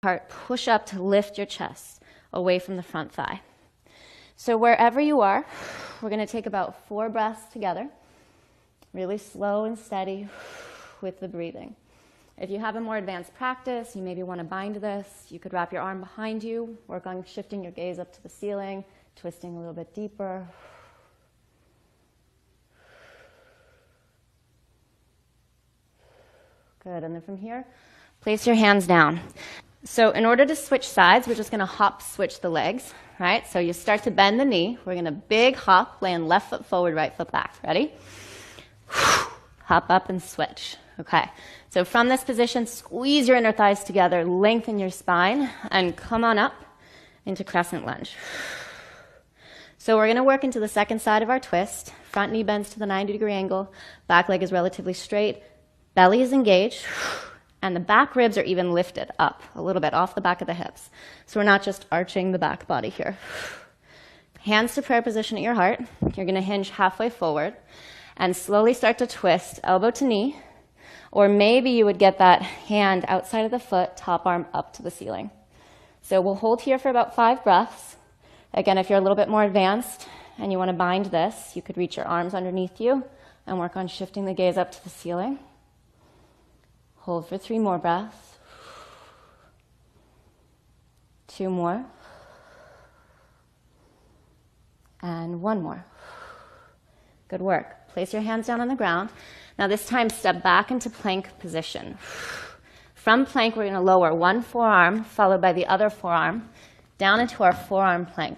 heart, push up to lift your chest away from the front thigh. So wherever you are, we're going to take about 4 breaths together, really slow and steady with the breathing. If you have a more advanced practice, you maybe want to bind this. You could wrap your arm behind you, work on shifting your gaze up to the ceiling, twisting a little bit deeper. Good, and then from here, place your hands down. So in order to switch sides, we're just going to hop switch the legs, right? So you start to bend the knee. We're going to big hop, land left foot forward, right foot back. Ready? Hop up and switch. Okay. So from this position, squeeze your inner thighs together, lengthen your spine, and come on up into crescent lunge. So we're going to work into the second side of our twist. Front knee bends to the 90-degree angle. Back leg is relatively straight. Belly is engaged. And the back ribs are even lifted up a little bit off the back of the hips. So we're not just arching the back body here. Hands to prayer position at your heart. You're going to hinge halfway forward and slowly start to twist elbow to knee. Or maybe you would get that hand outside of the foot, top arm up to the ceiling. So we'll hold here for about 5 breaths. Again, if you're a little bit more advanced and you want to bind this, you could reach your arms underneath you and work on shifting the gaze up to the ceiling. Hold for 3 more breaths. 2 more. And 1 more. Good work. Place your hands down on the ground. Now this time, step back into plank position. From plank, we're going to lower one forearm, followed by the other forearm, down into our forearm plank.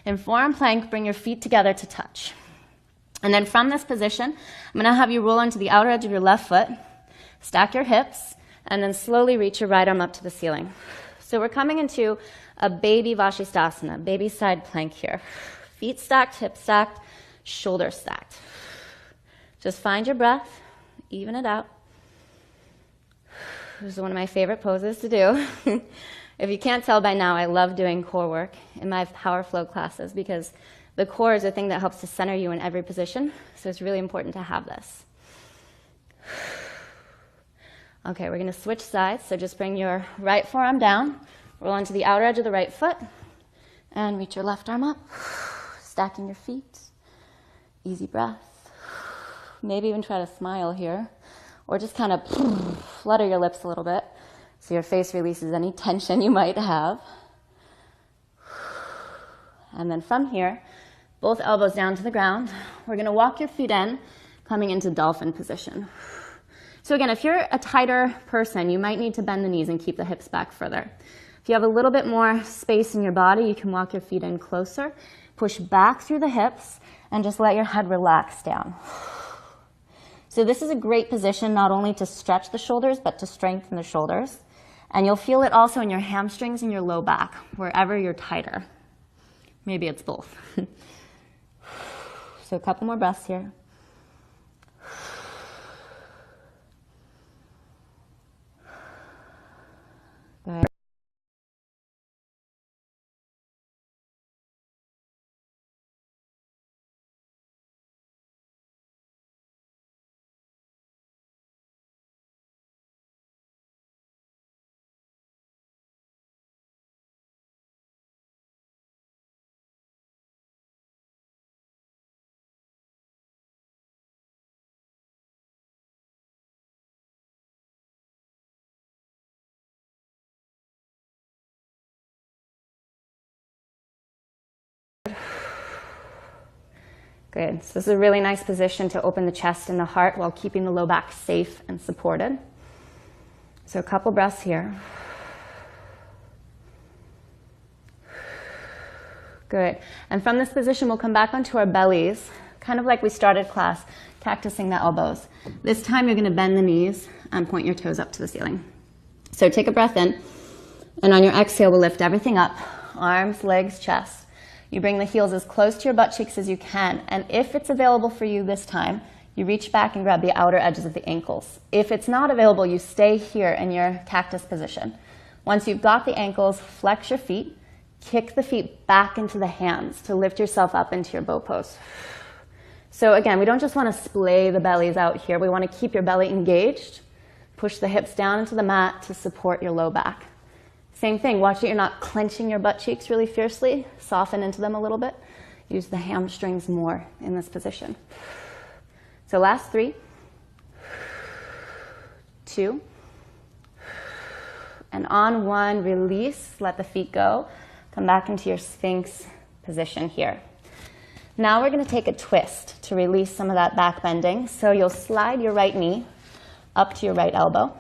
In forearm plank, bring your feet together to touch. And then from this position, I'm going to have you roll onto the outer edge of your left foot, stack your hips, and then slowly reach your right arm up to the ceiling. So we're coming into a baby Vashisthasana, baby side plank here. Feet stacked, hips stacked, shoulders stacked. Just find your breath, even it out. This is one of my favorite poses to do. If you can't tell by now, I love doing core work in my Power Flow classes because the core is the thing that helps to center you in every position, so it's really important to have this. Okay, we're going to switch sides, so just bring your right forearm down, roll onto the outer edge of the right foot, and reach your left arm up, stacking your feet. Easy breath. Maybe even try to smile here, or just kind of flutter your lips a little bit so your face releases any tension you might have. And then from here, both elbows down to the ground. We're going to walk your feet in, coming into dolphin position. So again, if you're a tighter person, you might need to bend the knees and keep the hips back further. If you have a little bit more space in your body, you can walk your feet in closer, push back through the hips, and just let your head relax down. So this is a great position not only to stretch the shoulders, but to strengthen the shoulders. And you'll feel it also in your hamstrings and your low back, wherever you're tighter. Maybe it's both. So a couple more breaths here. Good. Good. So this is a really nice position to open the chest and the heart while keeping the low back safe and supported. So a couple breaths here. Good. And from this position, we'll come back onto our bellies, kind of like we started class, cactusing the elbows. This time, you're going to bend the knees and point your toes up to the ceiling. So take a breath in, and on your exhale, we'll lift everything up, arms, legs, chest. You bring the heels as close to your butt cheeks as you can, and if it's available for you this time, you reach back and grab the outer edges of the ankles. If it's not available, you stay here in your cactus position. Once you've got the ankles, flex your feet, kick the feet back into the hands to lift yourself up into your bow pose. So again, we don't just want to splay the bellies out here. We want to keep your belly engaged, push the hips down into the mat to support your low back. Same thing, watch that you're not clenching your butt cheeks really fiercely. Soften into them a little bit. Use the hamstrings more in this position. So last 3, 2, and on 1, release, let the feet go. Come back into your Sphinx position here. Now we're going to take a twist to release some of that back bending. So you'll slide your right knee up to your right elbow.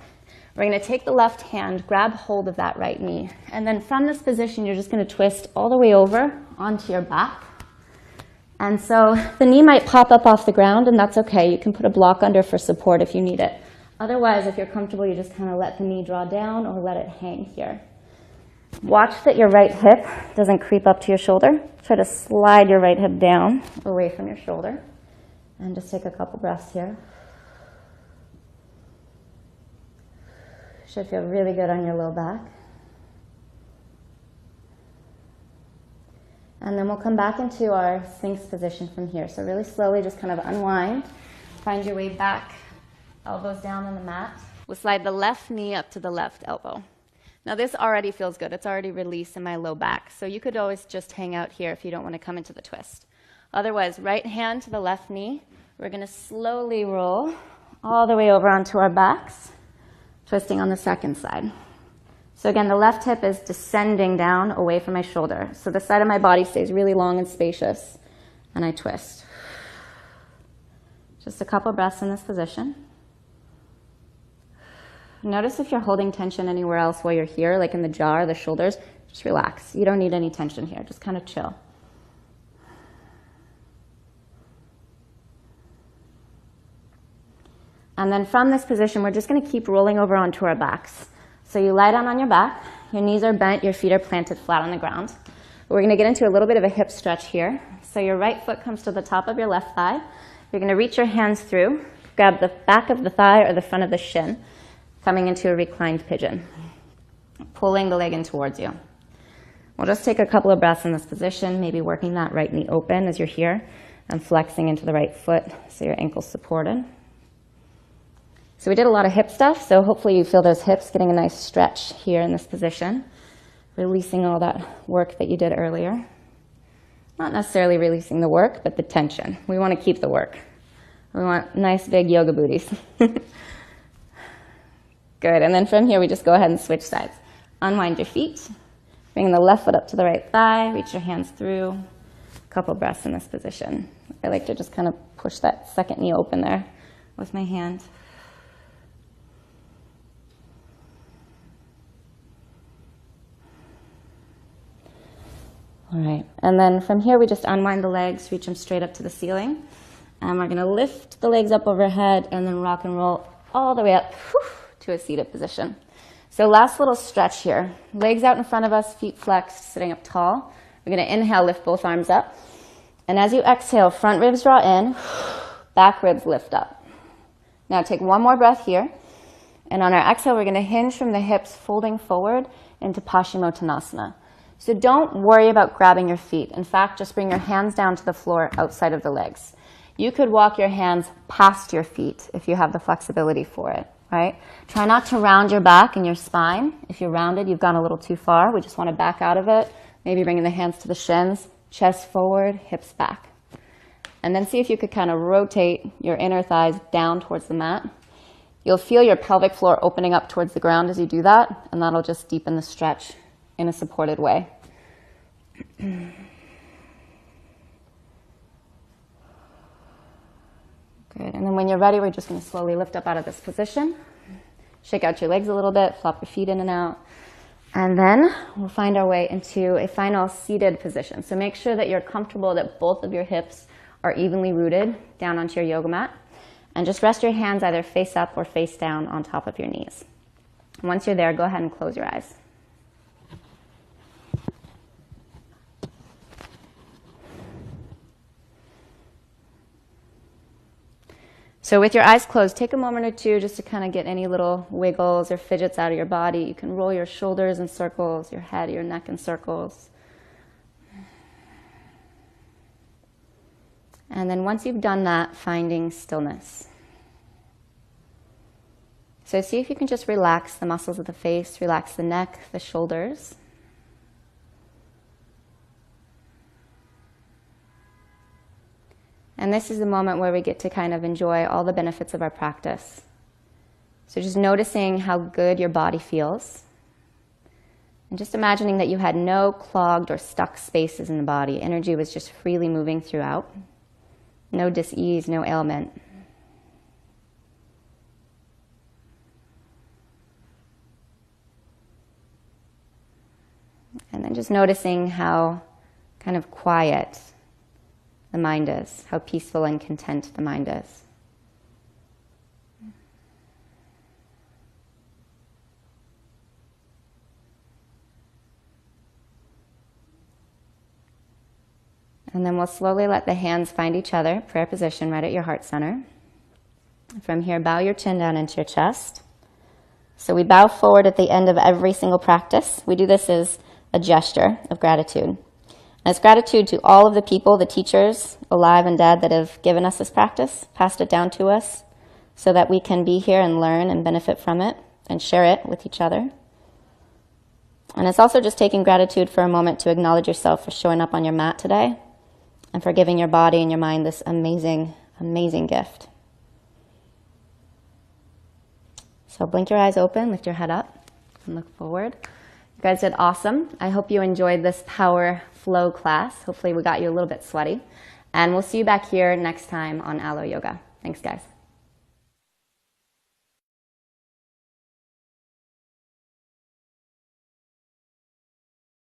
We're going to take the left hand, grab hold of that right knee, and then from this position, you're just going to twist all the way over onto your back. And so the knee might pop up off the ground, and that's okay. You can put a block under for support if you need it. Otherwise, if you're comfortable, you just kind of let the knee draw down or let it hang here. Watch that your right hip doesn't creep up to your shoulder. Try to slide your right hip down away from your shoulder. And just take a couple breaths here. Should feel really good on your low back. And then we'll come back into our Sphinx position from here. So really slowly just kind of unwind. Find your way back, elbows down on the mat. We'll slide the left knee up to the left elbow. Now this already feels good. It's already released in my low back. So you could always just hang out here if you don't want to come into the twist. Otherwise, right hand to the left knee. We're going to slowly roll all the way over onto our backs, twisting on the second side. So again, the left hip is descending down away from my shoulder. So the side of my body stays really long and spacious, and I twist. Just a couple breaths in this position. Notice if you're holding tension anywhere else while you're here, like in the jaw or the shoulders, just relax. You don't need any tension here. Just kind of chill. And then from this position, we're just going to keep rolling over onto our backs. So you lie down on your back, your knees are bent, your feet are planted flat on the ground. We're going to get into a little bit of a hip stretch here. So your right foot comes to the top of your left thigh. You're going to reach your hands through, grab the back of the thigh or the front of the shin, coming into a reclined pigeon, pulling the leg in towards you. We'll just take a couple of breaths in this position, maybe working that right knee open as you're here, and flexing into the right foot so your ankle's supported. So we did a lot of hip stuff, so hopefully you feel those hips getting a nice stretch here in this position, releasing all that work that you did earlier. Not necessarily releasing the work, but the tension. We want to keep the work. We want nice big yoga booties. Good, and then from here we just go ahead and switch sides. Unwind your feet, bring the left foot up to the right thigh, reach your hands through. A couple breaths in this position. I like to just kind of push that second knee open there with my hand. All right, and then from here we just unwind the legs, reach them straight up to the ceiling. And we're gonna lift the legs up overhead and then rock and roll all the way up to a seated position. So last little stretch here. Legs out in front of us, feet flexed, sitting up tall. We're gonna inhale, lift both arms up. And as you exhale, front ribs draw in, back ribs lift up. Now take one more breath here. And on our exhale, we're gonna hinge from the hips, folding forward into Paschimottanasana. So don't worry about grabbing your feet. In fact, just bring your hands down to the floor outside of the legs. You could walk your hands past your feet if you have the flexibility for it, right? Try not to round your back and your spine. If you're rounded, you've gone a little too far. We just want to back out of it. Maybe bringing the hands to the shins, chest forward, hips back. And then see if you could kind of rotate your inner thighs down towards the mat. You'll feel your pelvic floor opening up towards the ground as you do that, and that'll just deepen the stretch in a supported way. Good, and then when you're ready, we're just going to slowly lift up out of this position. Shake out your legs a little bit, flop your feet in and out. And then we'll find our way into a final seated position. So make sure that you're comfortable that both of your hips are evenly rooted down onto your yoga mat. And just rest your hands either face up or face down on top of your knees. Once you're there, go ahead and close your eyes. So with your eyes closed, take a moment or two just to kind of get any little wiggles or fidgets out of your body. You can roll your shoulders in circles, your head, your neck in circles. And then once you've done that, finding stillness. So see if you can just relax the muscles of the face, relax the neck, the shoulders. And this is the moment where we get to kind of enjoy all the benefits of our practice. So just noticing how good your body feels. And just imagining that you had no clogged or stuck spaces in the body. Energy was just freely moving throughout. No dis-ease, no ailment. And then just noticing how kind of quiet the mind is, how peaceful and content the mind is. And then we'll slowly let the hands find each other, prayer position right at your heart center. From here, bow your chin down into your chest. So we bow forward at the end of every single practice. We do this as a gesture of gratitude. And it's gratitude to all of the people, the teachers, alive and dead, that have given us this practice, passed it down to us, so that we can be here and learn and benefit from it and share it with each other. And it's also just taking gratitude for a moment to acknowledge yourself for showing up on your mat today and for giving your body and your mind this amazing, amazing gift. So blink your eyes open, lift your head up, and look forward. You guys did awesome. I hope you enjoyed this power flow class. Hopefully we got you a little bit sweaty. And we'll see you back here next time on Aloe Yoga. Thanks, guys.